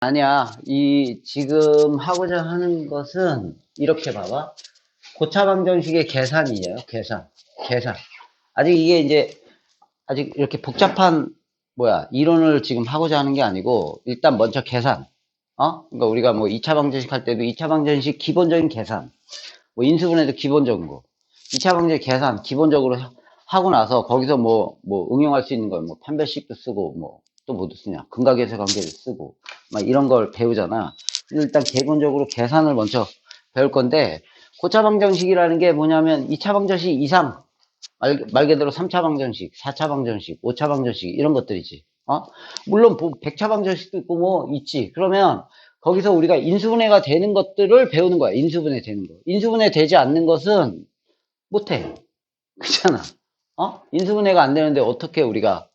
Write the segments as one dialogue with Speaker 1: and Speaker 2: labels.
Speaker 1: 아니야. 지금 하고자 하는 것은, 이렇게 봐봐. 고차방정식의 계산이에요. 계산. 아직 이게 이제, 아직 이렇게 복잡한, 이론을 지금 하고자 하는 게 아니고, 일단 먼저 계산. 그러니까 우리가 뭐 2차 방정식 할 때도 2차 방정식 기본적인 계산. 뭐 인수분해도 기본적인 거. 2차 방정식 계산 기본적으로 하고 나서 거기서 응용할 수 있는 걸 판별식도 쓰고, 또 뭐도 쓰냐. 근각계수 관계를 쓰고, 막 이런 걸 배우잖아. 일단 기본적으로 계산을 먼저 배울 건데, 고차 방정식이라는 게 뭐냐면 2차 방정식 이상, 말 그대로 3차 방정식, 4차 방정식, 5차 방정식, 이런 것들이지. 물론 100차 방정식도 있고 있지. 그러면 거기서 우리가 인수분해가 되는 것들을 배우는 거야. 인수분해 되는 거. 인수분해 되지 않는 것은 못해. 그렇잖아. 인수분해가 안 되는데 어떻게 우리가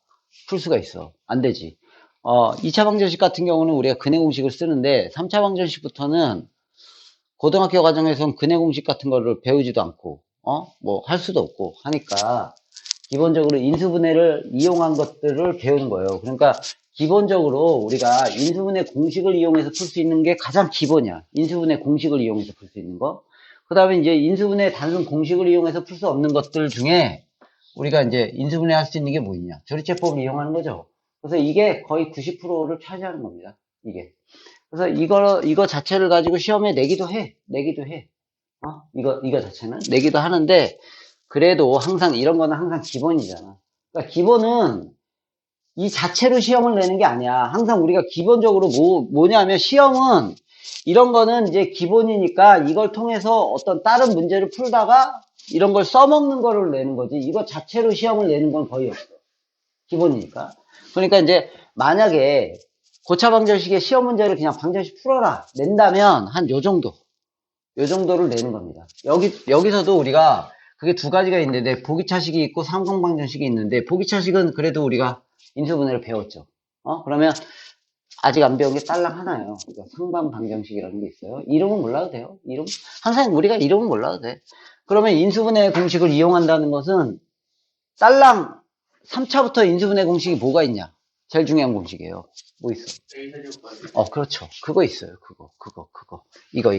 Speaker 1: 풀 수가 있어? 안 되지. 2차 방정식 같은 경우는 우리가 근해 공식을 쓰는데 3차 방정식부터는 고등학교 과정에서는 근해 공식 같은 거를 배우지도 않고 할 수도 없고 하니까 기본적으로 인수분해를 이용한 것들을 배우는 거예요. 그러니까 기본적으로 우리가 인수분해 공식을 이용해서 풀 수 있는 게 가장 기본이야. 인수분해 공식을 이용해서 풀 수 있는 거. 그 다음에 이제 인수분해 단순 공식을 이용해서 풀 수 없는 것들 중에 우리가 이제 인수분해 할 수 있는 게 뭐 있냐. 조리체법을 이용하는 거죠. 그래서 이게 거의 90%를 차지하는 겁니다. 이게. 그래서 이거 자체를 가지고 시험에 내기도 해. 이거 자체는 내기도 하는데, 그래도 항상 이런 거는 항상 기본이잖아. 그러니까 기본은 이 자체로 시험을 내는 게 아니야. 항상 우리가 기본적으로 뭐냐면 시험은 이런 거는 이제 기본이니까 이걸 통해서 어떤 다른 문제를 풀다가 이런 걸 써먹는 거를 내는 거지. 이거 자체로 시험을 내는 건 거의 없어. 기본이니까. 그러니까 이제 만약에 고차 방정식의 시험 문제를 그냥 방정식 풀어라 낸다면 한 요 정도를 내는 겁니다. 여기서도 우리가 그게 두 가지가 있는데 보기차식이 있고 상공방정식이 있는데 보기차식은 그래도 우리가 인수분해를 배웠죠. 그러면 아직 안 배운 게 딸랑 하나예요. 그러니까 상반방정식이라는 게 있어요. 이름은 몰라도 돼요. 항상 우리가 이름은 몰라도 돼. 그러면 인수분해 공식을 이용한다는 것은 딸랑 3차부터 인수분해 공식이 뭐가 있냐? 제일 중요한 공식이에요. 뭐 있어? 그렇죠. 그거 있어요. 그거. 이거.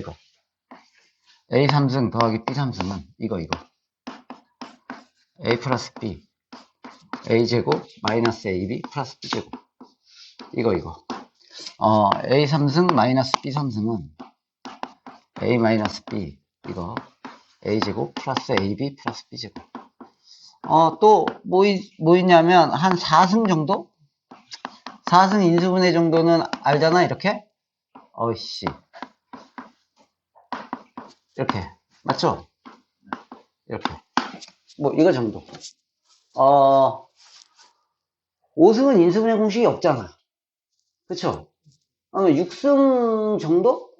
Speaker 1: A 3승 더하기 B 3승은 이거. A 플러스 B. A 제곱 마이너스 AB 플러스 B 제곱. 이거. A 3승 마이너스 B 3승은 A 마이너스 B. 이거. A 제곱 플러스 AB 플러스 B 제곱. 또 뭐 있냐면 한 4승 정도? 4승 인수분해 정도는 알잖아, 이렇게? 어이씨. 이렇게. 맞죠? 이렇게. 이거 정도. 5승은 인수분해 공식이 없잖아. 그쵸? 그러면 6승 정도?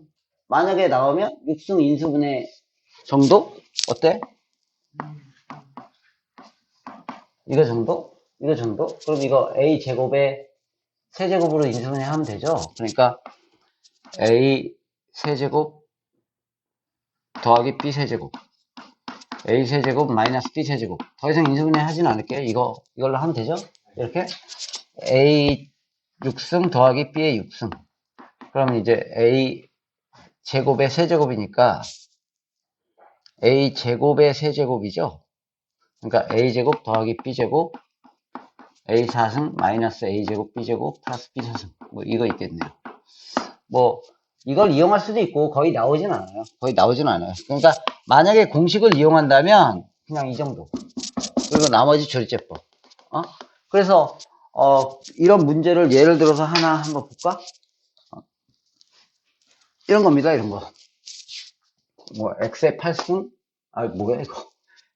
Speaker 1: 만약에 나오면 6승 인수분해 정도? 어때? 이거 정도? 그럼 이거 A 제곱에 세제곱으로 인수분해 하면 되죠? 그러니까 A 세제곱 더하기 B 세제곱. A 세제곱 마이너스 B 세제곱. 더 이상 인수분해 하진 않을게요. 이걸로 하면 되죠? 이렇게. A 6승 더하기 B의 6승. 그러면 이제 A 제곱의 세제곱이니까 A 제곱의 세제곱이죠? 그러니까 A 제곱 더하기 B 제곱 A 4승 마이너스 A 제곱 B 제곱 플러스 B 4승. 이거 있겠네요. 이걸 이용할 수도 있고 거의 나오진 않아요. 그러니까 만약에 공식을 이용한다면 그냥 이 정도. 그리고 나머지 조리제법. 그래서 이런 문제를 예를 들어서 하나 한번 볼까? 이런 겁니다. 이런 거. x의 8승 뭐야 이거.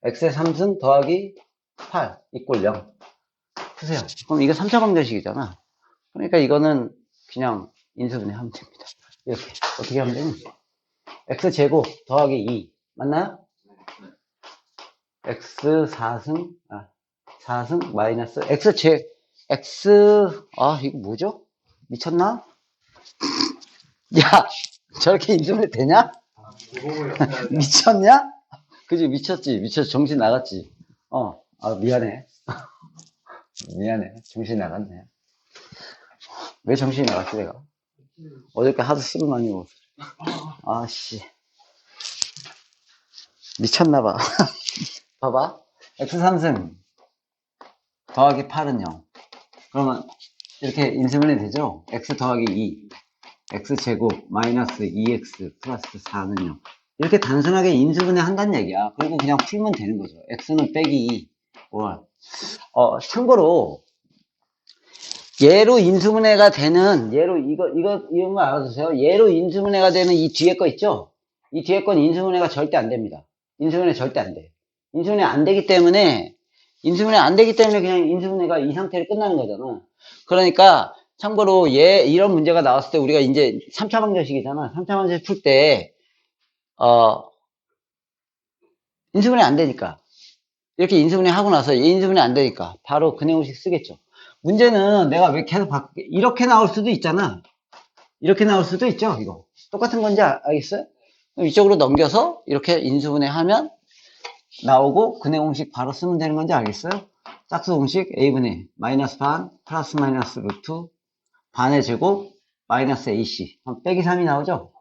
Speaker 1: x의 3승 더하기 8 이꼴 0. 푸세요. 그럼 이거 3차 방정식이잖아. 그러니까 이거는 그냥 인수분해 하면 됩니다. 이렇게. 어떻게 하면 되니? x제곱 더하기 2. 맞나요? x 4승, 4승 마이너스, 이거 뭐죠? 미쳤나? 야, 저렇게 인수분해 되냐? 미쳤냐? 그지, 미쳤지. 정신 나갔지. 미안해. 정신 나갔네. 왜 정신이 나갔지, 내가? 어저께 하도 술을 많이 먹었어. 아씨, 미쳤나봐. 봐봐. x3승 더하기 8은 0. 그러면 이렇게 인수분해 되죠? x 더하기 2, x제곱 마이너스 2x 플러스 4는 0. 이렇게 단순하게 인수분해 한다는 얘기야. 그리고 그냥 풀면 되는 거죠. x는 빼기 2. 참고로 얘로 인수분해가 되는, 이런 거 알아두세요. 얘로 인수분해가 되는 이 뒤에 거 있죠? 이 뒤에 건 인수분해가 절대 안 됩니다. 인수분해 절대 안 돼. 인수분해 안 되기 때문에 그냥 인수분해가 이 상태로 끝나는 거잖아. 그러니까, 참고로 이런 문제가 나왔을 때 우리가 이제 3차 방정식이잖아. 3차 방정식 풀 때, 인수분해 안 되니까. 이렇게 인수분해 하고 나서 인수분해 안 되니까 바로 그 내용식 쓰겠죠. 문제는 내가 왜 계속 이렇게 나올 수도 있잖아. 이렇게 나올 수도 있죠. 이거 똑같은 건지 알겠어요? 그럼 이쪽으로 넘겨서 이렇게 인수분해 하면 나오고 그 내용식 바로 쓰면 되는 건지 알겠어요? 짝수 공식 a분의 마이너스 반 플러스 마이너스 루트 반의 제곱 마이너스 ac 빼기 3이 나오죠?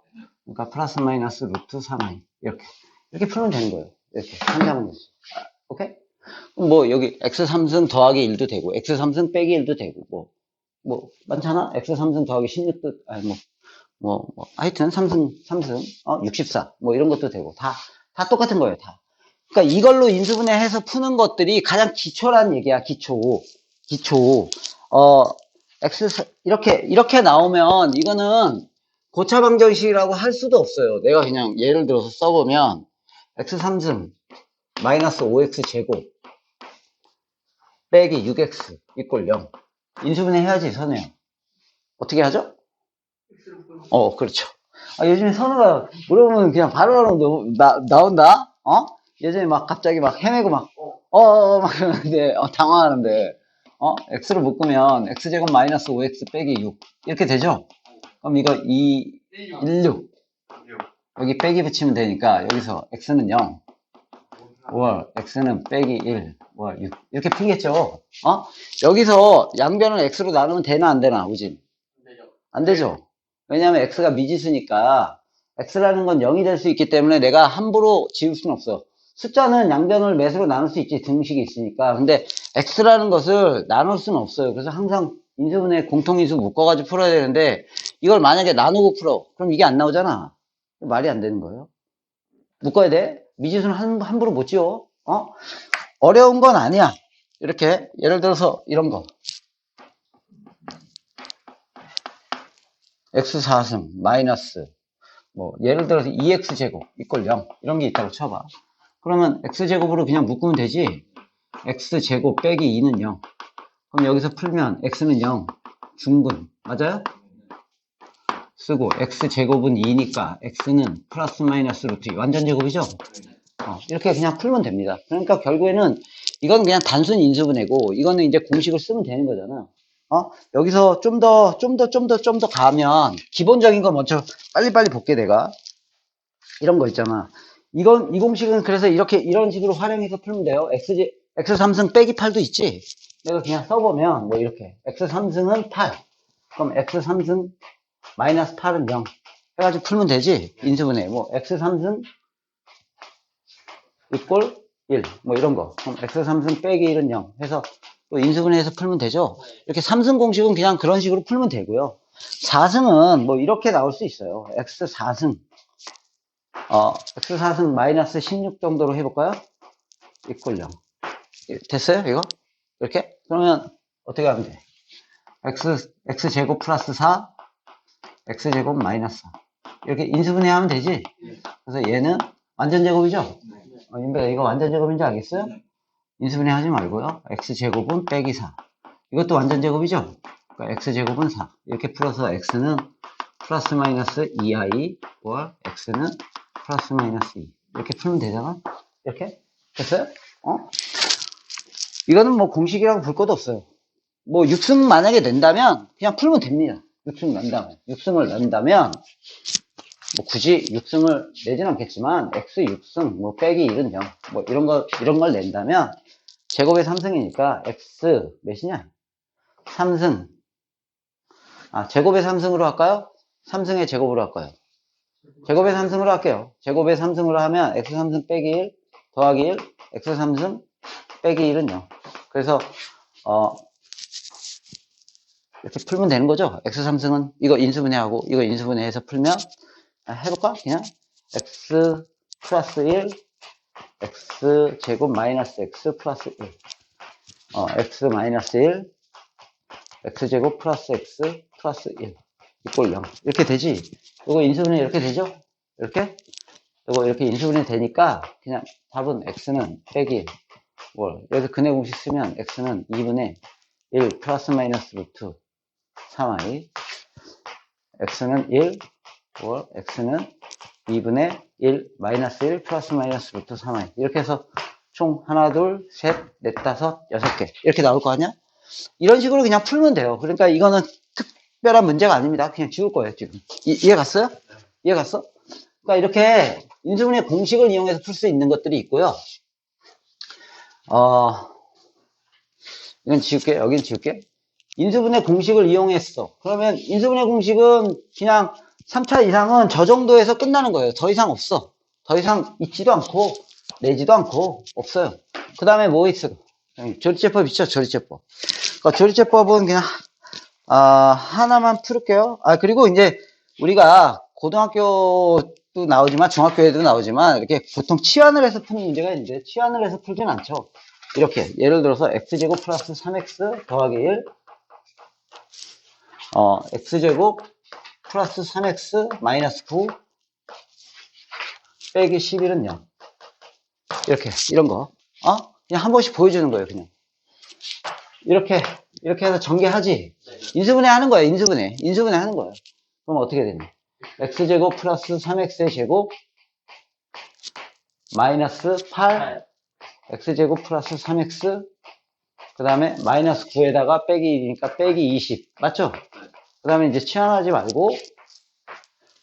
Speaker 1: 그러니까 플러스 마이너스 루트 3i 이렇게 풀면 되는 거예요. 이렇게 한자만 됐어. 오케이? 뭐 여기 x3승 더하기 1도 되고 x3승 빼기 1도 되고 뭐 많잖아. x3승 더하기 16도 아니 하여튼 3승 64 뭐 이런 것도 되고 다 똑같은 거예요. 다. 그러니까 이걸로 인수분해해서 푸는 것들이 가장 기초란 얘기야. 기초. 이렇게 나오면 이거는 고차 방정식이라고 할 수도 없어요. 내가 그냥 예를 들어서 써보면 x3승 마이너스 5x 제곱 빼기 6x 이꼴 0. 인수분해 해야지, 선우요. 어떻게 하죠? 그렇죠. 요즘에 선우가 물어보면 그냥 바로 나온다? 예전에 막 갑자기 막 헤매고 막 그러는데, 당황하는데, x를 묶으면 x제곱 마이너스 5x 빼기 6. 이렇게 되죠? 그럼 이거 16. 여기 빼기 붙이면 되니까 여기서 x는 0. x는 빼기 1, 6. 이렇게 풀겠죠? 여기서 양변을 x로 나누면 되나, 안 되나, 우진? 안 되죠? 왜냐면 x가 미지수니까, x라는 건 0이 될 수 있기 때문에 내가 함부로 지울 수는 없어. 숫자는 양변을 몇으로 나눌 수 있지, 등식이 있으니까. 근데 x라는 것을 나눌 수는 없어요. 그래서 항상 인수분해 공통인수 묶어가지고 풀어야 되는데, 이걸 만약에 나누고 풀어. 그럼 이게 안 나오잖아. 말이 안 되는 거예요. 묶어야 돼. 미지수는 함부로 못 지워. 어려운 건 아니야. 이렇게 예를 들어서 이런 거 x4승 마이너스 예를 들어서 2x제곱 이꼴 0 이런 게 있다고 쳐봐. 그러면 x제곱으로 그냥 묶으면 되지. x제곱 빼기 2는 0. 그럼 여기서 풀면 x는 0 중분 맞아요? 쓰고 x제곱은 2니까 x는 플러스 마이너스 루트 완전 제곱이죠? 이렇게 그냥 풀면 됩니다. 그러니까 결국에는 이건 그냥 단순 인수분해고 이거는 이제 공식을 쓰면 되는 거잖아. 여기서 좀 더 가면 기본적인 거 먼저 빨리빨리 볼게 내가. 이런 거 있잖아. 이 공식은 그래서 이런 식으로 활용해서 풀면 돼요. x3승 빼기 8도 있지. 내가 그냥 써보면 이렇게 x3승은 8. 그럼 x3승 마이너스 8은 0 해가지고 풀면 되지. 인수분해 x3승 이꼴 1 이런 거. 그럼 x3승 빼기 1은 0 해서 또 인수분해해서 풀면 되죠. 이렇게 3승 공식은 그냥 그런 식으로 풀면 되고요. 4승은 이렇게 나올 수 있어요. x4승 x4승 마이너스 16 정도로 해볼까요? 이꼴 0 됐어요? 이거? 이렇게? 그러면 어떻게 하면 돼? x제곱 플러스 4 x제곱 마이너스 4 이렇게 인수분해 하면 되지. 그래서 얘는 완전 제곱이죠? 인베 이거 완전 제곱인지 알겠어요? 인수분해 하지 말고요. x제곱은 빼기 4 이것도 완전 제곱이죠? 그러니까 x제곱은 4 이렇게 풀어서 x는 플러스 마이너스 2i x는 플러스 마이너스 2 이렇게 풀면 되잖아? 이렇게? 됐어요? 이거는 공식이라고 볼 것도 없어요. 6승 만약에 낸다면 그냥 풀면 됩니다. 6승을 낸다면 굳이 6승을 내진 않겠지만 x 6승 빼기 1은 0 이런 걸 낸다면 제곱의 3승이니까 x 몇이냐? 3승 제곱의 3승으로 할까요? 3승의 제곱으로 할 거예요. 제곱의 3승으로 할게요. 제곱의 3승으로 하면 x 3승 빼기 1 더하기 1 x 3승 빼기 1은 0. 그래서 이렇게 풀면 되는 거죠. x 3승은 이거 인수분해하고 이거 인수분해해서 풀면 해볼까? 그냥 x 플러스 1 x 제곱 마이너스 x 플러스 1 x 마이너스 1 x 제곱 플러스 x 플러스 1 이꼴 0 이렇게 되지. 이거 인수분해 이렇게 되죠? 이렇게? 이거 이렇게 인수분해 되니까 그냥 답은 x는 빼기 1 여기서 근해 공식 쓰면 x는 2분의 1 플러스 마이너스 루트 3i x는 1 x는 2분의 1 마이너스 1 플러스 마이너스 루트 3i 이렇게 해서 총 하나 둘 셋 넷 다섯 여섯 개 이렇게 나올 거 아니야? 이런 식으로 그냥 풀면 돼요. 그러니까 이거는 특별한 문제가 아닙니다. 그냥 지울 거예요 지금. 이해 갔어요? 이해 갔어? 그러니까 이렇게 인수분해 공식을 이용해서 풀 수 있는 것들이 있고요. 이건 지울게. 여긴 지울게. 인수분해 공식을 이용했어. 그러면 인수분해 공식은 그냥 3차 이상은 저 정도에서 끝나는 거예요. 더 이상 없어. 더 이상 있지도 않고 내지도 않고 없어요. 그 다음에 뭐 있어? 조리제법 있죠? 조리제법. 그러니까 조리제법은 그냥 하나만 풀을게요. 그리고 이제 우리가 고등학교도 나오지만 중학교에도 나오지만 이렇게 보통 치환을 해서 푸는 문제가 있는데 치환을 해서 풀진 않죠. 이렇게 예를 들어서 x제곱 플러스 3x 더하기 1 x제곱 플러스 3x 마이너스 9 빼기 11은 0 이렇게 이런 거 그냥 한 번씩 보여주는 거예요. 그냥 이렇게 해서 전개하지. 인수분해 하는 거예요. 인수분해 하는 거예요. 그럼 어떻게 되니? x제곱 플러스 3x의 제곱 마이너스 8 x제곱 플러스 3x 그 다음에 마이너스 9에다가 빼기 1이니까 빼기 20 맞죠? 그 다음에 이제 치환하지 말고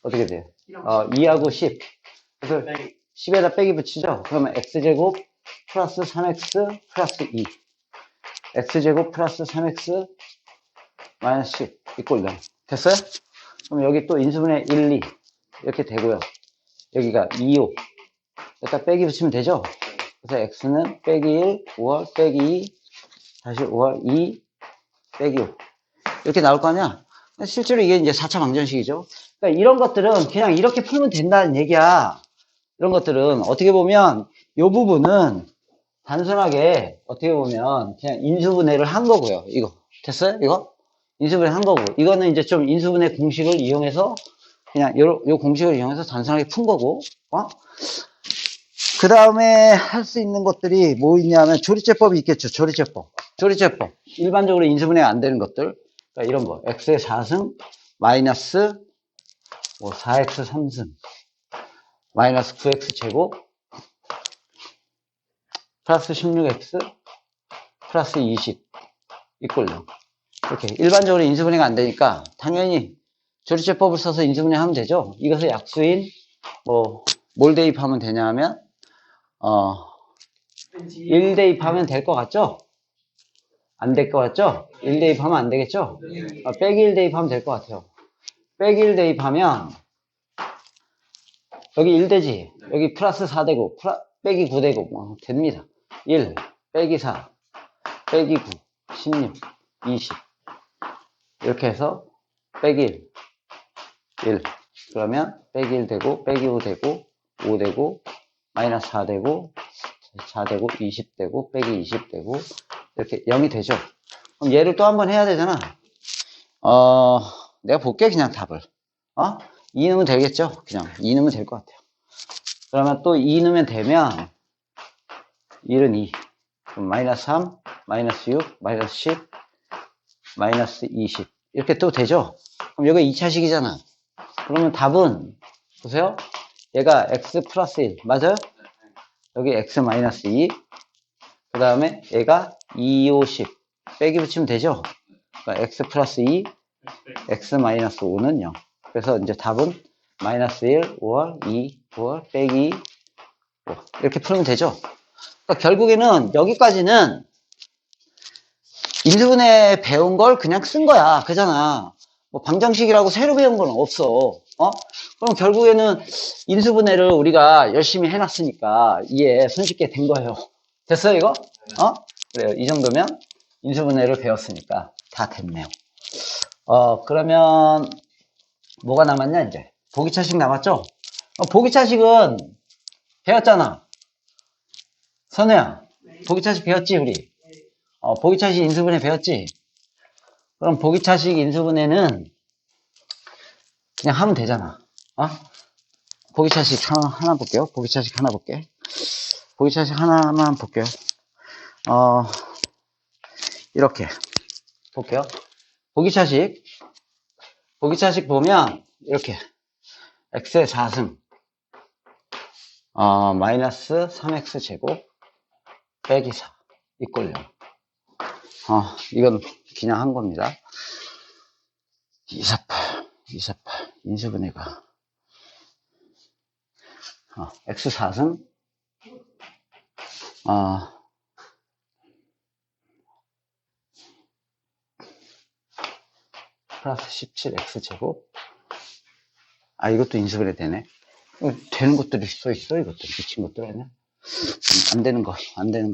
Speaker 1: 어떻게 돼요? 2하고 10 그래서 10에다 빼기 붙이죠? 그러면 x제곱 플러스 3x 플러스 2 x제곱 플러스 3x 마이너스 10 이꼴 0 됐어요? 그럼 여기 또 인수분해 1, 2 이렇게 되고요. 여기가 2, 5 여기다 빼기 붙이면 되죠? 그래서 x는 빼기 1, 5월 빼기 2 다시 5월 2 빼기 5 이렇게 나올 거 아니야? 실제로 이게 이제 4차 방정식이죠. 그러니까 이런 것들은 그냥 이렇게 풀면 된다는 얘기야. 이런 것들은 어떻게 보면 이 부분은 단순하게 어떻게 보면 그냥 인수분해를 한 거고요. 이거 됐어요? 이거 인수분해 한 거고 이거는 이제 좀 인수분해 공식을 이용해서 그냥 요 공식을 이용해서 단순하게 푼 거고 그 다음에 할 수 있는 것들이 뭐 있냐면 조리제법이 있겠죠. 조리제법 일반적으로 인수분해 안 되는 것들 그러니까 이런 거 x의 4승 마이너스 4x 3승 마이너스 9x 제곱 플러스 16x 플러스 20 이꼴 0 이렇게 일반적으로 인수분해가 안 되니까 당연히 조리제법을 써서 인수분해 하면 되죠. 이것을 약수인 뭘 대입하면 되냐 하면 1 대입하면 될 것 같죠? 안 될 것 같죠? 1 대입하면 안 되겠죠? 빼기 1 대입하면 될 것 같아요. 빼기 1 대입하면 여기 1 되지? 여기 플러스 4 되고 빼기 9 되고 됩니다. 1 빼기 4 빼기 9 16 20 이렇게 해서 빼기 1 그러면 빼기 1 되고 빼기 5 되고 5 되고 마이너스 4 되고 4 되고 20 되고 빼기 20 되고 이렇게 0이 되죠. 그럼 얘를 또 한번 해야 되잖아. 내가 볼게 그냥 답을 2 넣으면 되겠죠. 그냥 2 넣으면 될 것 같아요. 그러면 또 2 넣으면 되면 1은 2 그럼 마이너스 3 마이너스 6 마이너스 10 마이너스 20 이렇게 또 되죠. 그럼 여기가 2차식이잖아. 그러면 답은 보세요. 얘가 x 플러스 1 맞아요? 여기 x 마이너스 2 그 다음에 얘가 2, 5, 10 빼기 붙이면 되죠. 그러니까 x 플러스 2 x 마이너스 5는 0 그래서 이제 답은 마이너스 1 5월 2 9월 빼기 5 이렇게 풀면 되죠. 그러니까 결국에는 여기까지는 인수분해 배운 걸 그냥 쓴 거야. 그잖아. 뭐 방정식이라고 새로 배운 건 없어. 그럼 결국에는 인수분해를 우리가 열심히 해놨으니까 이해 손쉽게 된 거예요. 됐어요, 이거? 그래요. 이 정도면 인수분해를 배웠으니까 다 됐네요. 그러면 뭐가 남았냐, 이제. 보기차식 남았죠? 보기차식은 배웠잖아. 선우야, 보기차식 배웠지, 우리? 보기차식 인수분해 배웠지? 그럼 보기차식 인수분해는 그냥 하면 되잖아. 보기차식 하나 볼게요. 보기차식 하나 볼게. 보기차식 하나만 볼게요. 이렇게 볼게요. 보기차식 보면 이렇게 x의 4승 마이너스 3x 제곱 빼기 4 이꼴 0. 이건 그냥 한 겁니다. 248 인수분해가 x 4승 플러스 17x 제곱. 이것도 인수분해 되네. 되는 것들이 써 있어. 이것도 미친 것들 아니야? 안 되는 거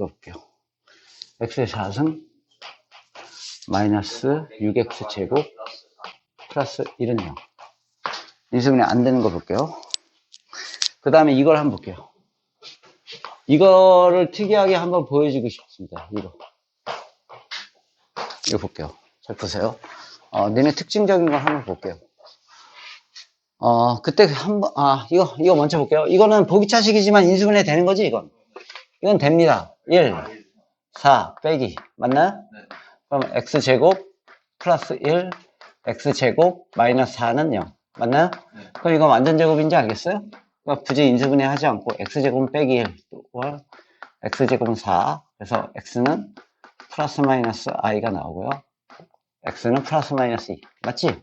Speaker 1: 볼게요. x의 4승 마이너스 6x 제곱 플러스 1은 0. 인수분해 안 되는 거 볼게요. 그 다음에 이걸 한번 볼게요. 이거를 특이하게 한번 보여주고 싶습니다. 이거 볼게요. 잘 보세요. 니네 특징적인 걸 한번 볼게요. 그때 한번, 이거 먼저 볼게요. 이거는 보기차식이지만 인수분해 되는 거지, 이건 됩니다. 1, 4 빼기. 맞나요? 네. 그럼 x제곱 플러스 1, x제곱 마이너스 4는 0. 맞나요? 네. 그럼 이거 완전 제곱인지 알겠어요? 그러니까 굳이 인수분해 하지 않고 x제곱은 빼기 1, x제곱은 4. 그래서 x는 플러스 마이너스 i가 나오고요. x는 플러스 마이너스 2. 맞지?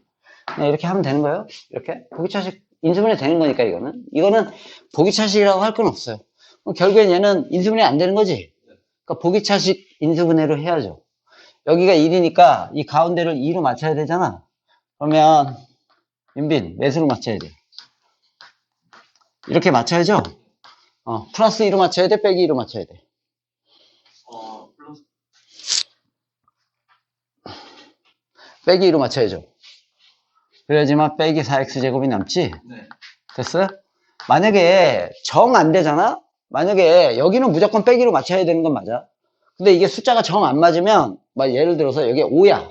Speaker 1: 네, 이렇게 하면 되는 거예요. 이렇게 보기차식 인수분해 되는 거니까 이거는 보기차식이라고 할 건 없어요. 결국엔 얘는 인수분해 안 되는 거지. 그러니까 보기차식 인수분해로 해야죠. 여기가 1이니까 이 가운데를 2로 맞춰야 되잖아. 그러면 윤빈 몇으로 맞춰야 돼? 이렇게 맞춰야죠. 플러스 2로 맞춰야 돼, 빼기 2로 맞춰야 돼. 플러스. 빼기 2로 맞춰야죠. 그래야지만 빼기 4x제곱이 남지? 네. 됐어요? 만약에 정 안 되잖아? 만약에 여기는 무조건 빼기로 맞춰야 되는 건 맞아. 근데 이게 숫자가 정 안 맞으면, 예를 들어서 여기 5야.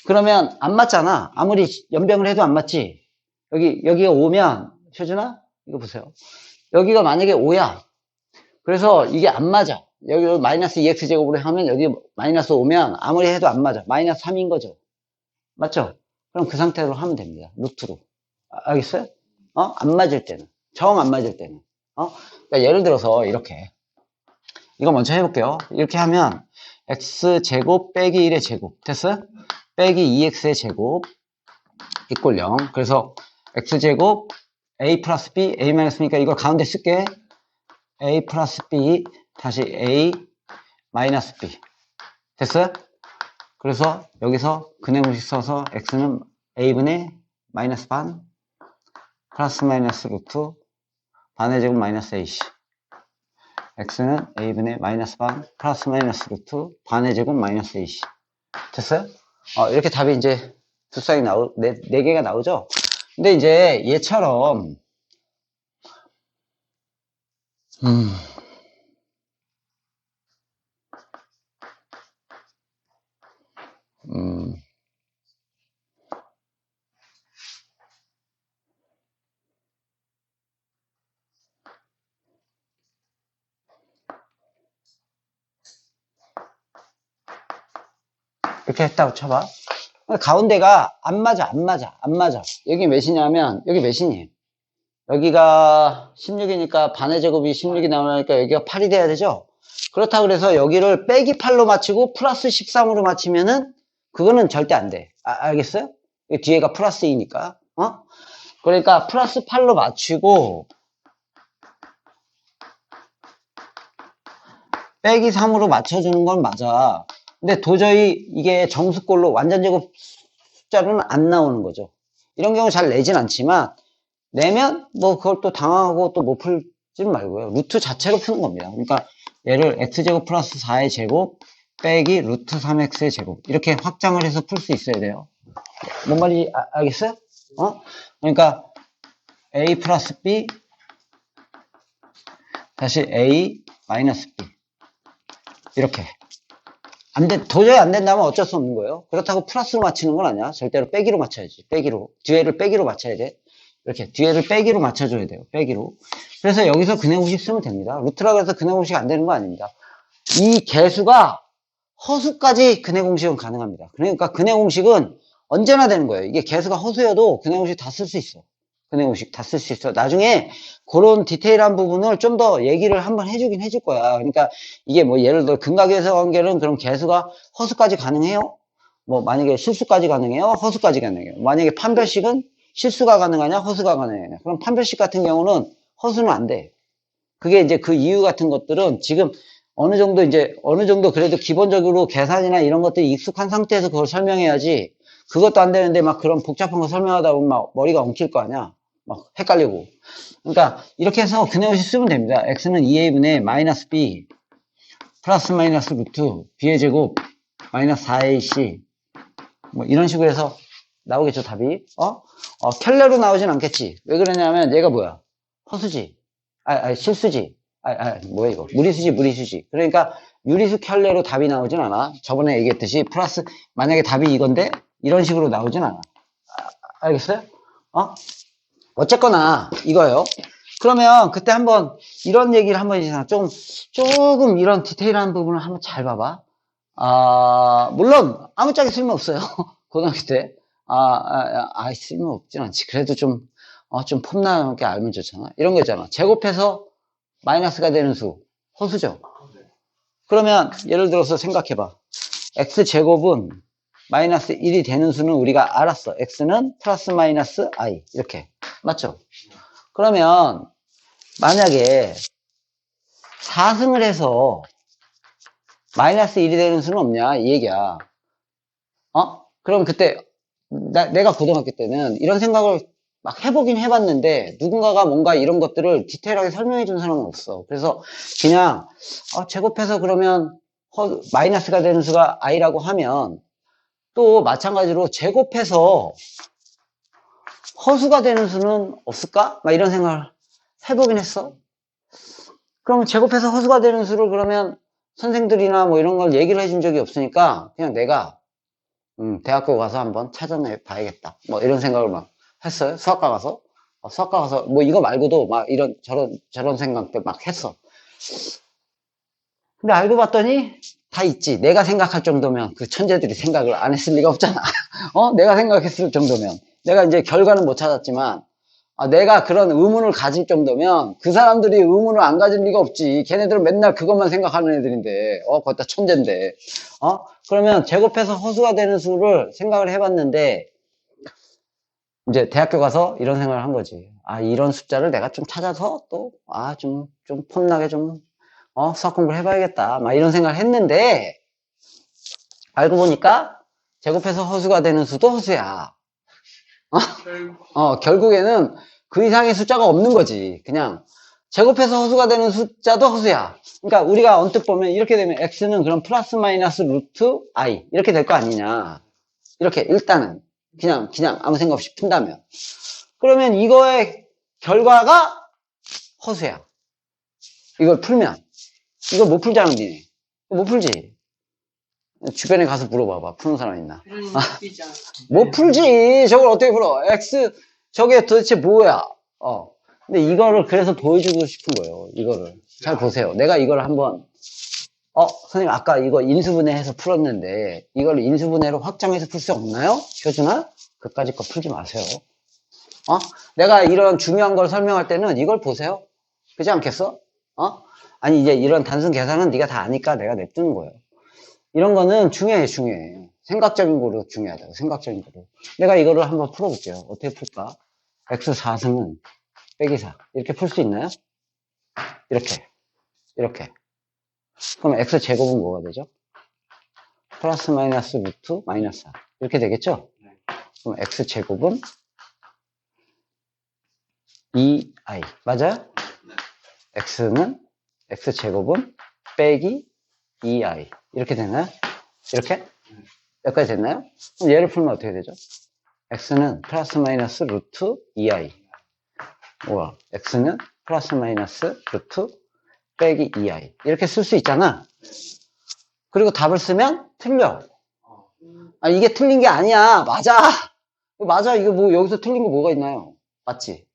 Speaker 1: 그러면 안 맞잖아. 아무리 연병을 해도 안 맞지? 여기가 5면, 효준아? 이거 보세요. 여기가 만약에 5야. 그래서 이게 안 맞아. 여기 마이너스 2x제곱으로 하면 여기 마이너스 5면 아무리 해도 안 맞아. 마이너스 3인 거죠. 맞죠? 그럼 그 상태로 하면 됩니다. 루트로. 알겠어요? 안 맞을 때는. 정 안 맞을 때는. 그러니까 예를 들어서 이렇게. 이거 먼저 해볼게요. 이렇게 하면 x제곱 빼기 1의 제곱. 됐어요? 빼기 2x의 제곱 이꼴 0. 그래서 x제곱 a 플러스 b, a 마이너스니까 이걸 가운데 쓸게. a 플러스 b 다시 a 마이너스 b. 됐어요? 그래서 여기서 근해공식 써서 x는 a분의 마이너스 반 플러스 마이너스 루트 반의 제곱 마이너스 ac. x는 a분의 마이너스 반 플러스 마이너스 루트 반의 제곱 마이너스 ac. 됐어요? 이렇게 답이 이제 두 쌍이 네 개가 나오죠? 근데 이제 얘처럼 이렇게 했다고 쳐봐. 가운데가 안 맞아. 여기 몇이냐면, 여기 몇이니? 여기가 16이니까 반의 제곱이 16이 나오니까 여기가 8이 돼야 되죠? 그렇다고 그래서 여기를 빼기 8로 맞추고 플러스 13으로 맞추면은 그거는 절대 안 돼. 알겠어요? 뒤에가 플러스 2니까. 그러니까 플러스 8로 맞추고 빼기 3으로 맞춰주는 건 맞아. 근데 도저히 이게 정수꼴로 완전 제곱 숫자로는 안 나오는 거죠. 이런 경우 잘 내진 않지만 내면 뭐 그걸 또 당황하고 또 못 풀지는 말고요. 루트 자체로 푸는 겁니다. 그러니까 얘를 x제곱 플러스 4의 제곱 빼기 루트 3x의 제곱 이렇게 확장을 해서 풀 수 있어야 돼요. 뭔 말인지 알겠어요? 그러니까 a 플러스 b 다시 a 마이너스 b 이렇게 도저히 안 된다면 어쩔 수 없는 거예요. 그렇다고 플러스로 맞추는 건 아니야. 절대로 빼기로 맞춰야지. 빼기로. 뒤에를 빼기로 맞춰야 돼. 이렇게 뒤에를 빼기로 맞춰줘야 돼요. 빼기로. 그래서 여기서 근해공식 쓰면 됩니다. 루트라고 해서 근해공식 안 되는 거 아닙니다. 이 개수가 허수까지 근해공식은 가능합니다. 그러니까 근해공식은 언제나 되는 거예요. 이게 개수가 허수여도 근해공식 다 쓸 수 있어. 근해공식 다 쓸 수 있어. 나중에 그런 디테일한 부분을 좀 더 얘기를 한번 해주긴 해줄 거야. 그러니까 이게 뭐 예를 들어 근각에서 관계는 그런 개수가 허수까지 가능해요? 뭐 만약에 실수까지 가능해요? 허수까지 가능해요? 만약에 판별식은 실수가 가능하냐? 허수가 가능하냐? 그럼 판별식 같은 경우는 허수는 안 돼. 그게 이제 그 이유 같은 것들은 지금 어느 정도 그래도 기본적으로 계산이나 이런 것들이 익숙한 상태에서 그걸 설명해야지 그것도 안 되는데 막 그런 복잡한 거 설명하다 보면 막 머리가 엉킬 거 아니야. 막 헷갈리고. 그러니까 이렇게 해서 근해공식 쓰면 됩니다. x는 2a분의 마이너스 b 플러스 마이너스 루트 b의 제곱 마이너스 4ac 뭐 이런 식으로 해서 나오겠죠 답이. 켤레로 나오진 않겠지. 왜 그러냐면 얘가 뭐야? 허수지. 실수지. 뭐야 이거? 무리수지. 그러니까 유리수 켤레로 답이 나오진 않아. 저번에 얘기했듯이 플러스 만약에 답이 이건데 이런 식으로 나오진 않아. 알겠어요? 어쨌거나 이거요. 그러면 그때 한번 이런 얘기를 한번 해주잖아. 조금 이런 디테일한 부분을 한번 잘 봐봐. 물론 아무짝에 쓸모없어요. 고등학교 때. 쓸모없진 않지. 그래도 좀 폼나게 알면 좋잖아. 이런 거 있잖아. 제곱해서 마이너스가 되는 수. 허수죠. 그러면 예를 들어서 생각해봐. x제곱은 마이너스 1이 되는 수는 우리가 알았어. x는 플러스 마이너스 i. 이렇게. 맞죠? 그러면 만약에 4승을 해서 마이너스 1이 되는 수는 없냐? 이 얘기야. 그럼 그때 내가 고등학교 때는 이런 생각을 막 해보긴 해봤는데 누군가가 뭔가 이런 것들을 디테일하게 설명해 준 사람은 없어. 그래서 그냥 제곱해서 그러면 마이너스가 되는 수가 i라고 하면 또 마찬가지로 제곱해서 허수가 되는 수는 없을까? 막 이런 생각을 해보긴 했어. 그럼 제곱해서 허수가 되는 수를 그러면 선생들이나 뭐 이런 걸 얘기를 해준 적이 없으니까 그냥 내가 대학교 가서 한번 찾아내 봐야겠다. 뭐 이런 생각을 막 했어요. 수학과 가서. 수학과 가서 뭐 이거 말고도 막 이런 저런 생각들 막 했어. 근데 알고 봤더니 다 있지. 내가 생각할 정도면 그 천재들이 생각을 안 했을 리가 없잖아. 내가 생각했을 정도면. 내가 이제 결과는 못 찾았지만 내가 그런 의문을 가질 정도면 그 사람들이 의문을 안 가질 리가 없지. 걔네들은 맨날 그것만 생각하는 애들인데, 거기다 천재인데, 그러면 제곱해서 허수가 되는 수를 생각을 해봤는데, 이제 대학교 가서 이런 생각을 한 거지. 이런 숫자를 내가 좀 찾아서 또, 좀 폼나게 수학 공부를 해봐야겠다. 막 이런 생각을 했는데, 알고 보니까 제곱해서 허수가 되는 수도 허수야. 결국에는 그 이상의 숫자가 없는 거지. 그냥 제곱해서 허수가 되는 숫자도 허수야. 그러니까 우리가 언뜻 보면 이렇게 되면 x는 그럼 플러스 마이너스 루트 i 이렇게 될 거 아니냐. 이렇게 일단은 그냥 아무 생각 없이 푼다면 그러면 이거의 결과가 허수야. 이걸 풀면 이거 못 풀잖아. 니네 못 풀지. 주변에 가서 물어봐봐. 푸는 사람 있나? 못 풀지. 저걸 어떻게 풀어? x 저게 도대체 뭐야? 근데 이거를 그래서 보여주고 싶은 거예요. 이거를 잘 보세요. 내가 이걸 한번 선생님 아까 이거 인수분해해서 풀었는데 이걸 인수분해로 확장해서 풀 수 없나요? 효준아? 그까짓 거 풀지 마세요. 내가 이런 중요한 걸 설명할 때는 이걸 보세요. 그렇지 않겠어? 아니 이제 이런 단순 계산은 네가 다 아니까 내가 냅두는 거예요. 이런 거는 중요해. 생각적인 거로 중요하다고. 생각적인 거로. 내가 이거를 한번 풀어볼게요. 어떻게 풀까? x 4승은 빼기 4 이렇게 풀 수 있나요? 이렇게 그럼 x 제곱은 뭐가 되죠? 플러스 마이너스 루트 마이너스 4 이렇게 되겠죠? 그럼 x제곱은 2i. 맞아요? x제곱은 빼기 2i. 이렇게 되나요? 이렇게? 여기까지 됐나요? 그럼 얘를 풀면 어떻게 되죠? x는 플러스 마이너스 루트 2i. 우와, x는 플러스 마이너스 루트 빼기 2i. 이렇게 쓸 수 있잖아. 그리고 답을 쓰면 틀려. 아, 이게 틀린 게 아니야. 맞아. 맞아. 이거 뭐, 여기서 틀린 거 뭐가 있나요? 맞지?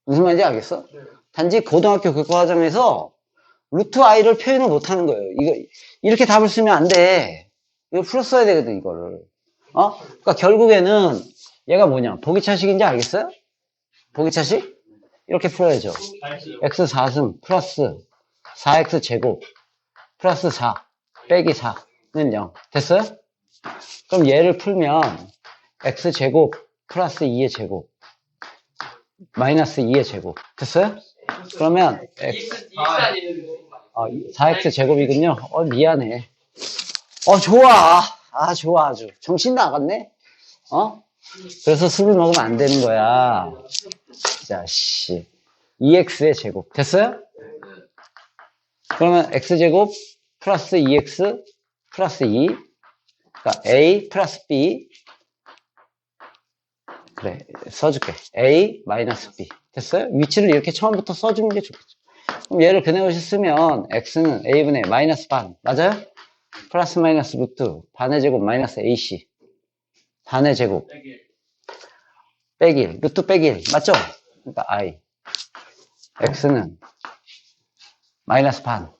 Speaker 1: 무슨 말인지 알겠어? 단지 고등학교 교과과정에서 루트 i를 표현을 못 하는 거예요. 이거, 이렇게 답을 쓰면 안 돼. 이거 풀었어야 되거든, 이거를. 그러니까 결국에는 얘가 뭐냐? 보기차식인지 알겠어요? 보기차식? 이렇게 풀어야죠. x 4승 플러스 4x 제곱 플러스 4 빼기 4는 0. 됐어요? 그럼 얘를 풀면 x 제곱 플러스 2의 제곱 마이너스 2의 제곱. 됐어요? 그러면 4x 제곱이군요. 미안해. 좋아. 좋아, 아주. 정신 나갔네? 그래서 술을 먹으면 안 되는 거야. 자, 2x의 제곱. 됐어요? 그러면 x제곱 플러스 2x 플러스 2. 그러니까 a 플러스 b. 그래, 써줄게. a 마이너스 b. 됐어요? 위치를 이렇게 처음부터 써주는 게 좋겠죠. 그럼 얘를 그네것이 쓰면 x는 a분의 마이너스 반. 맞아요? 플러스 마이너스 루트 반의 제곱 마이너스 ac. 반의 제곱 빼기 1. 루트 빼기 1. 맞죠? 그러니까 i. x는 마이너스 반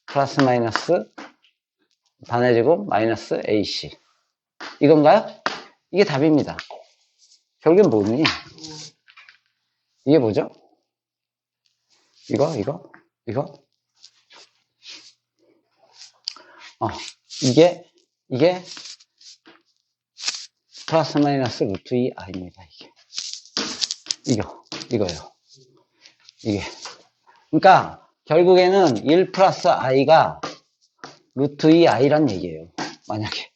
Speaker 1: 플러스 마이너스 반의 제곱 마이너스 ac. 이건가요? 이게 답입니다. 결국엔 뭐니? 이게 뭐죠? 이거? 이게 플러스 마이너스 루트 2i입니다. 이거요. 이게. 그러니까 결국에는 1 플러스 i가 루트 2i란 얘기예요. 만약에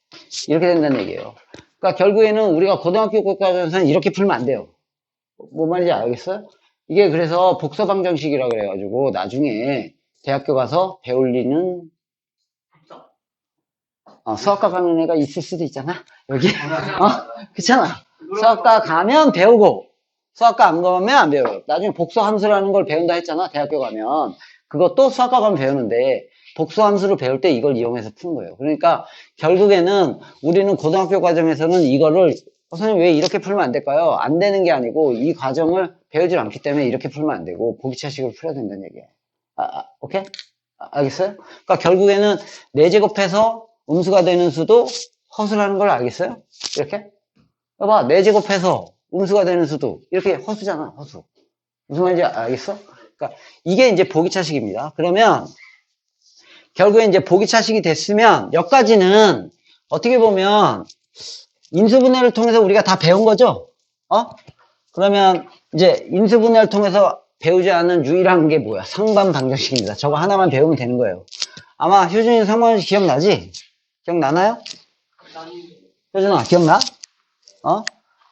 Speaker 1: 이렇게 된다는 얘기예요. 그러니까 결국에는 우리가 고등학교 교과서에서는 이렇게 풀면 안 돼요. 뭐 말인지 알겠어요? 이게 그래서 복서방정식이라 그래가지고 나중에 대학교 가서 배울 리는 수학과 가는 애가 있을 수도 있잖아. 여기 그렇잖아. 수학과 가면 배우고 수학과 안 가면 안 배워요. 나중에 복수함수라는 걸 배운다 했잖아. 대학교 가면 그것도 수학과 가면 배우는데 복수함수를 배울 때 이걸 이용해서 푸는 거예요. 그러니까 결국에는 우리는 고등학교 과정에서는 이거를 선생님 왜 이렇게 풀면 안 될까요? 안 되는 게 아니고 이 과정을 배우질 않기 때문에 이렇게 풀면 안 되고 보기차식으로 풀어야 된다는 얘기예요. 오케이? 알겠어요? 그러니까 결국에는 4제곱해서 음수가 되는 수도 허수라는 걸 알겠어요? 이렇게? 봐봐, 4제곱해서 음수가 되는 수도 이렇게 허수잖아, 허수. 무슨 말인지 알겠어? 그러니까 이게 이제 보기차식입니다. 그러면 결국에 이제 보기차식이 됐으면 여기까지는 어떻게 보면 인수분해를 통해서 우리가 다 배운 거죠? 그러면 이제 인수분해를 통해서 배우지 않은 유일한 게 뭐야? 상반방정식입니다. 저거 하나만 배우면 되는 거예요. 아마 효준이 상반방정식 기억나지? 기억나나요? 효준아, 기억나?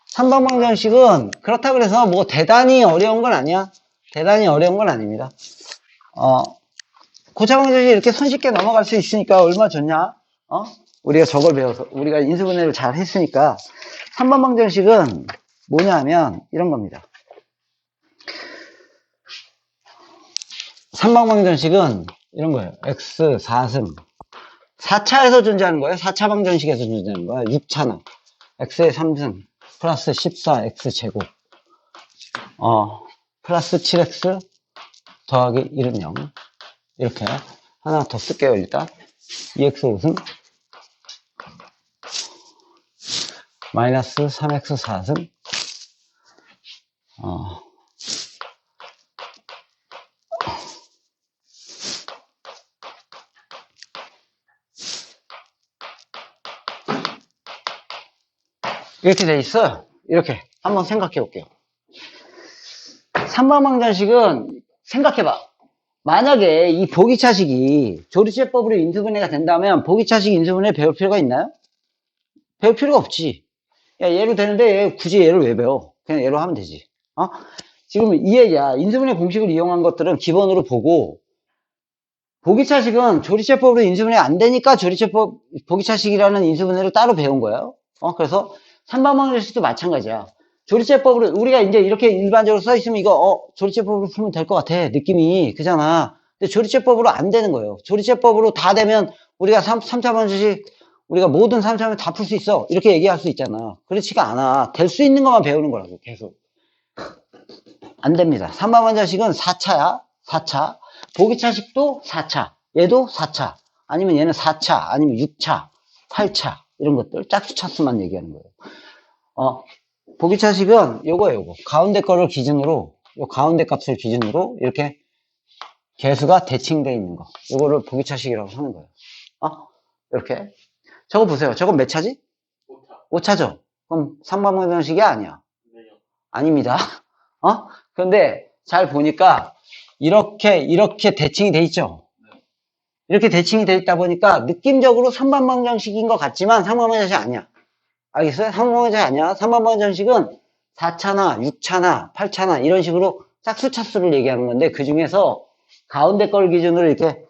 Speaker 1: 상반방정식은 그렇다 그래서 뭐 대단히 어려운 건 아니야. 대단히 어려운 건 아닙니다. 고차방정식이 이렇게 손쉽게 넘어갈 수 있으니까 얼마나 좋냐? 우리가 저걸 배워서, 우리가 인수분해를 잘 했으니까. 3번 방정식은 뭐냐 하면 이런 겁니다. 3번 방정식은 이런 거예요. x 4승. 4차에서 존재하는 거예요. 4차 방정식에서 존재하는 거예요. 6차는. x의 3승. 플러스 14x 제곱. 플러스 7x 더하기 1은 0. 이렇게. 하나 더 쓸게요, 일단. 2x 5승. 마이너스 3x 4승. 이렇게 돼 있어요. 이렇게. 한번 생각해 볼게요. 3번 방정식은 생각해봐. 만약에 이 보기차식이 조리제법으로 인수분해가 된다면 보기차식 인수분해 배울 필요가 있나요? 배울 필요가 없지. 야, 얘로 되는데 얘 굳이 얘를 왜 배워? 그냥 얘로 하면 되지. 어? 지금 이 얘기야. 인수분해 공식을 이용한 것들은 기본으로 보고, 보기차식은 조리제법으로 인수분해 안 되니까 조리제법, 보기차식이라는 인수분해를 따로 배운 거예요. 그래서 삼방방정식도 마찬가지야. 조리제법으로, 우리가 이제 이렇게 일반적으로 써 있으면 이거, 조리제법으로 풀면 될 것 같아. 느낌이. 그잖아. 근데 조리제법으로 안 되는 거예요. 조리제법으로 다 되면 우리가 3차방정식, 우리가 모든 3차면 다 풀 수 있어. 이렇게 얘기할 수 있잖아. 그렇지가 않아. 될 수 있는 것만 배우는 거라고, 계속. 안 됩니다. 3방방정식은 4차야. 4차. 보기차식도 4차. 얘도 4차. 아니면 얘는 4차. 아니면 6차. 8차. 이런 것들. 짝수차수만 얘기하는 거예요. 보기차식은 요거예요, 요거. 가운데 거를 기준으로, 요 가운데 값을 기준으로 이렇게 개수가 대칭되어 있는 거. 요거를 보기차식이라고 하는 거예요. 이렇게. 저거 보세요. 저건 몇 차지? 5차죠? 그럼 3방방정식이 아니야. 아닙니다. 그런데 잘 보니까 이렇게 대칭이 돼 있죠? 이렇게 대칭이 돼 있다 보니까 느낌적으로 3반방정식인 것 같지만 3반방정식 아니야. 알겠어요? 3반방정식 아니야. 3반방정식은 4차나 6차나 8차나 이런 식으로 짝수차수를 얘기하는 건데 그 중에서 가운데 걸 기준으로 이렇게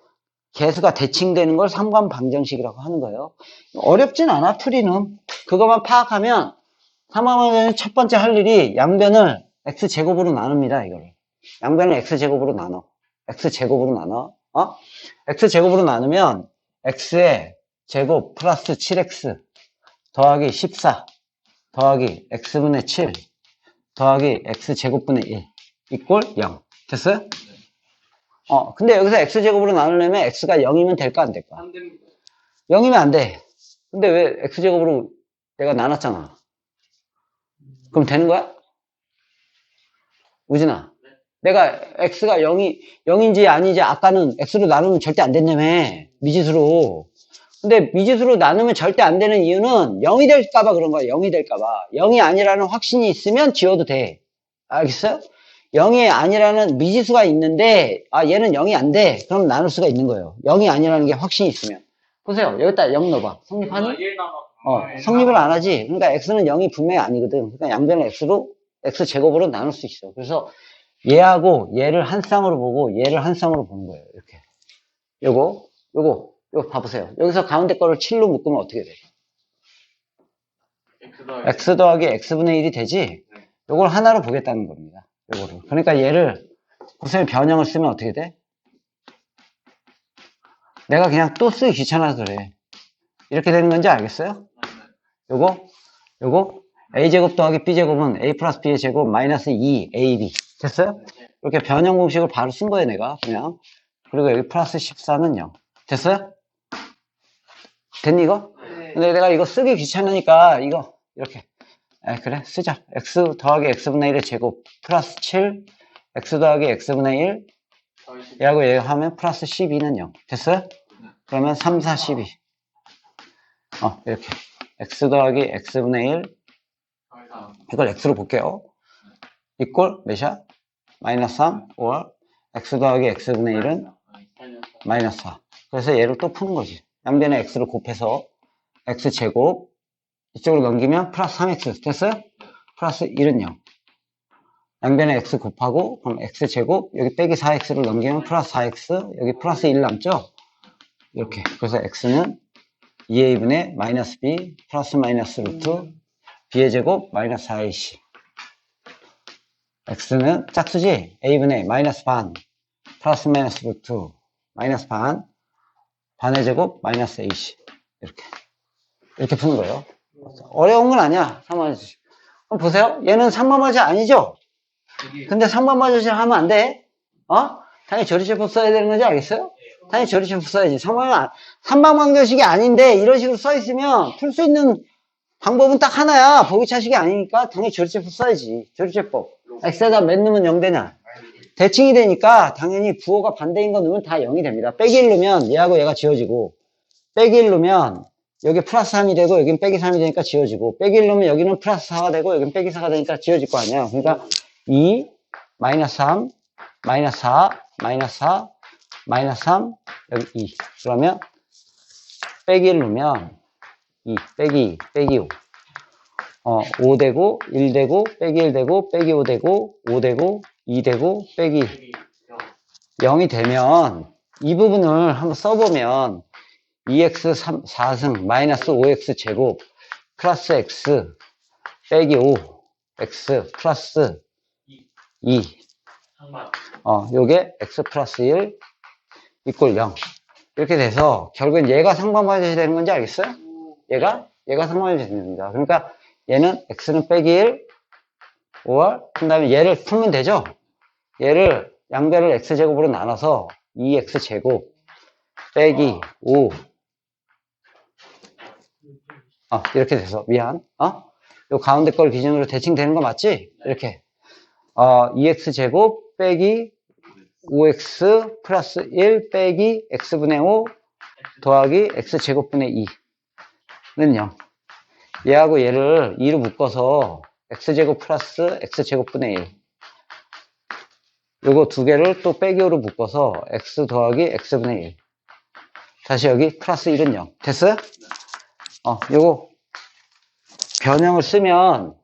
Speaker 1: 개수가 대칭되는 걸 3반방정식이라고 하는 거예요. 어렵진 않아, 풀이는. 그것만 파악하면 3반방정식 첫 번째 할 일이 양변을 x제곱으로 나눕니다, 이거를. 양변을 x제곱으로 나눠. x제곱으로 나눠. x제곱으로 나누면 x의 제곱 플러스 7x 더하기 14 더하기 x분의 7 더하기 x제곱분의 1 이꼴 0. 됐어요? 근데 여기서 x제곱으로 나누려면 x가 0이면 될까 안 될까?
Speaker 2: 안 됩니다.
Speaker 1: 0이면 안 돼. 근데 왜 x제곱으로 내가 나눴잖아. 그럼 되는 거야? 우진아. 내가 x가 0인지 아니지 아까는 x로 나누면 절대 안 된다며. 미지수로. 근데 미지수로 나누면 절대 안 되는 이유는 0이 될까봐 그런 거야. 0이 될까봐. 0이 아니라는 확신이 있으면 지워도 돼. 알겠어요? 0이 아니라는 미지수가 있는데 얘는 0이 안 돼. 그럼 나눌 수가 있는 거예요. 0이 아니라는 게 확신이 있으면. 보세요. 여기다 0 넣어봐. 성립하니? 성립을 안 하지. 그러니까 x는 0이 분명히 아니거든. 그러니까 양변을 x로 x제곱으로 나눌 수 있어. 그래서 얘하고 얘를 한 쌍으로 보고 얘를 한 쌍으로 보는 거예요. 이렇게. 요거 봐보세요. 여기서 가운데 거를 7로 묶으면 어떻게 돼? x 더하기 x분의 1이 되지? 요걸 하나로 보겠다는 겁니다. 요거를. 그러니까 얘를 고셈 변형을 쓰면 어떻게 돼? 내가 그냥 또 쓰기 귀찮아서 그래. 이렇게 되는 건지 알겠어요? 요거 a제곱 더하기 b제곱은 a 플러스 b의 제곱 마이너스 2ab 됐어요? 이렇게 변형 공식을 바로 쓴 거예요 내가 그냥. 그리고 여기 플러스 14는 0 됐어요? 됐니 이거? 근데 내가 이거 쓰기 귀찮으니까 이거 이렇게 그래 쓰자. x 더하기 x분의 1의 제곱 플러스 7 x 더하기 x분의 1 얘하고 얘 하면 플러스 12는 0 됐어요? 그러면 3, 4, 12 이렇게 x 더하기 x분의 1 이걸 x로 볼게요. 이꼴 몇이야? 마이너스 3, 5월 x 더하기 x분의 1은 마이너스 4. 그래서 얘를 또 푸는 거지. 양변에 x를 곱해서 x제곱 이쪽으로 넘기면 플러스 3x 됐어요? 플러스 1은 0. 양변에 x 곱하고 그럼 x제곱 여기 빼기 4x를 넘기면 플러스 4x 여기 플러스 1 남죠? 이렇게. 그래서 x는 2a분의 마이너스 b 플러스 마이너스 루트 b의 제곱 마이너스 4ac x는 짝수지? a분의 마이너스 반 플러스 마이너스 루트 마이너스 반의 제곱 마이너스 ac 이렇게 푸는 거예요. 어려운 건 아니야. 3반방정식. 그럼 보세요. 얘는 3반방정식 아니죠? 근데 3반방정식 하면 안 돼. 당연히 조리제법 써야 되는 건지 알겠어요? 당연히 조리제법 써야지. 3반방정식이 아닌데 이런 식으로 써 있으면 풀 수 있는 방법은 딱 하나야. 보기차식이 아니니까 당연히 조리제법 써야지. 조리제법. x에다 몇 넣으면 0 되냐? 대칭이 되니까 당연히 부호가 반대인 거 넣으면 다 0이 됩니다. 빼기 1 넣으면 얘하고 얘가 지워지고 빼기 1 넣으면 여기 플러스 3이 되고 여기는 빼기 3이 되니까 지워지고 빼기 1 넣으면 여기는 플러스 4가 되고 여기는 빼기 4가 되니까 지워질 거 아니야. 그러니까 2, 마이너스 3, 마이너스 4, 마이너스 4, 마이너스 3, 여기 2. 그러면 빼기 1 넣으면 2, 빼기 5. 5 되고, 1 되고, 빼기 1 되고, 빼기 5 되고, 5 되고, 2 되고, 빼기 0이 되면 이 부분을 한번 써보면 2x 4승 마이너스 5x 제곱 플러스 x 빼기 5 x 플러스 2 요게 x 플러스 1 이꼴 0 이렇게 돼서 결국엔 얘가 상반돼야 되는 건지 알겠어요? 얘가 상반돼야 됩니다. 그러니까 얘는 x는 빼기 1 5월 그 다음에 얘를 풀면 되죠? 얘를 양변을 x제곱으로 나눠서 2x제곱 빼기 5 이렇게 돼서 미안 요 가운데 걸 기준으로 대칭 되는 거 맞지? 이렇게 2x제곱 빼기 5x 플러스 1 빼기 x분의 5 더하기 x제곱분의 2는 0 얘하고 얘를 2로 묶어서 x제곱 플러스 x제곱분의 1 요거 두 개를 또 빼기 5로 묶어서 x 더하기 x분의 1 다시 여기 플러스 1은 0 됐어요? 요거 변형을 쓰면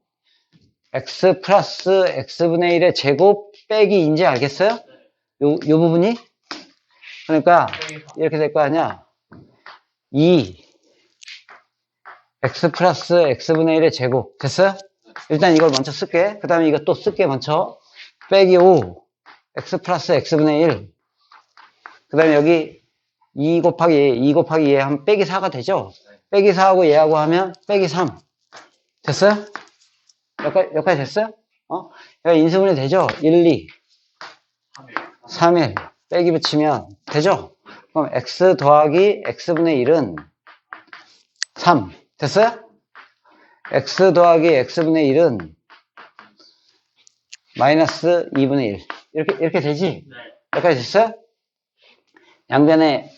Speaker 1: x 플러스 x분의 1의 제곱 빼기인지 알겠어요? 요 부분이 그러니까 이렇게 될 거 아니야 2 x 플러스 x분의 1의 제곱 됐어요? 일단 이걸 먼저 쓸게 그 다음에 이거 또 쓸게 먼저 빼기 5 x 플러스 x분의 1 그 다음에 여기 2 곱하기 2 하면 빼기 4가 되죠? 빼기 4하고 얘하고 하면 빼기 3 됐어요? 여기까지 됐어요? 여기 인수분해 되죠? 1, 2 3, 1 빼기 붙이면 되죠? 그럼 x 더하기 x분의 1은 3 됐어요? x 더하기 x분의 1은 마이너스 2분의 1 이렇게 되지? 여기까지 됐어요? 양변에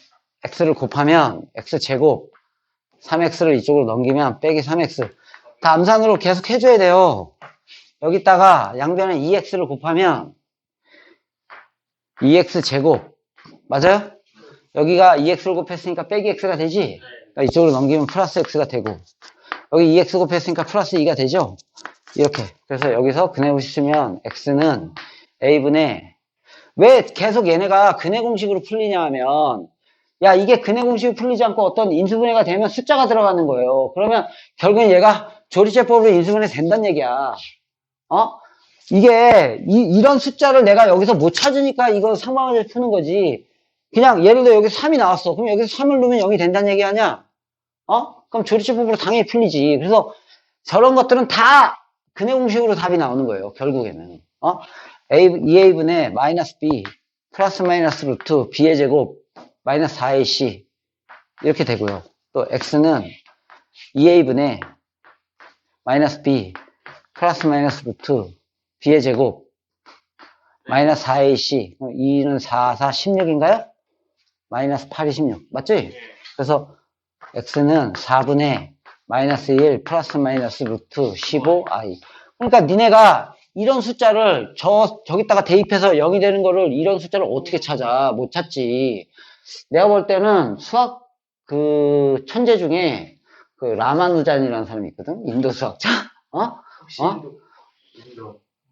Speaker 1: x를 곱하면 x제곱 3x를 이쪽으로 넘기면 빼기 3x 다 암산으로 계속 해줘야 돼요. 여기다가 양변에 2x를 곱하면 2x제곱 맞아요? 여기가 2x를 곱했으니까 빼기 x가 되지? 그러니까 이쪽으로 넘기면 플러스 x가 되고 여기 2x 곱했으니까 플러스 2가 되죠? 이렇게 그래서 여기서 근해보시면 x는 a분의 왜 계속 얘네가 근해 공식으로 풀리냐 하면 야 이게 근해 공식으로 풀리지 않고 어떤 인수분해가 되면 숫자가 들어가는 거예요. 그러면 결국엔 얘가 조리제법으로 인수분해 된다는 얘기야. 이게 이런 숫자를 내가 여기서 못 찾으니까 이거 상방을 푸는 거지. 그냥 예를 들어 여기 3이 나왔어. 그럼 여기서 3을 넣으면 0이 된다는 얘기 아니야? 그럼 조리제법으로 당연히 풀리지. 그래서 저런 것들은 다 근해 공식으로 답이 나오는 거예요. 결국에는. 2a분의 마이너스 b 플러스 마이너스 루트 b의 제곱 마이너스 4ac 이렇게 되고요. 또 x는 2a분의 마이너스 b 플러스 마이너스 루트 b의 제곱 마이너스 4ac 2는 4, 4, 16인가요? 마이너스 8이 16 맞지? 그래서 x는 4분의 마이너스 1 플러스 마이너스 루트 15i 그러니까 니네가 이런 숫자를 저기다가 대입해서 0이 되는 거를 이런 숫자를 어떻게 찾아? 못 찾지. 내가 볼 때는 수학 그 천재 중에 그 라마누잔이라는 사람이 있거든. 인도 수학자.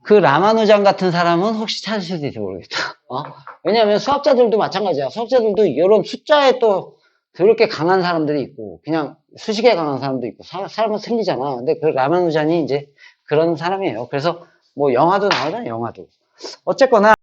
Speaker 1: 그 라마누잔 같은 사람은 혹시 찾으실지 모르겠다. 왜냐하면 수학자들도 마찬가지야. 수학자들도 이런 숫자에 또 그렇게 강한 사람들이 있고 그냥 수식에 강한 사람도 있고 사람은 틀리잖아. 근데 그 라마누잔이 이제 그런 사람이에요. 그래서 뭐 영화도 나오잖아. 영화도. 어쨌거나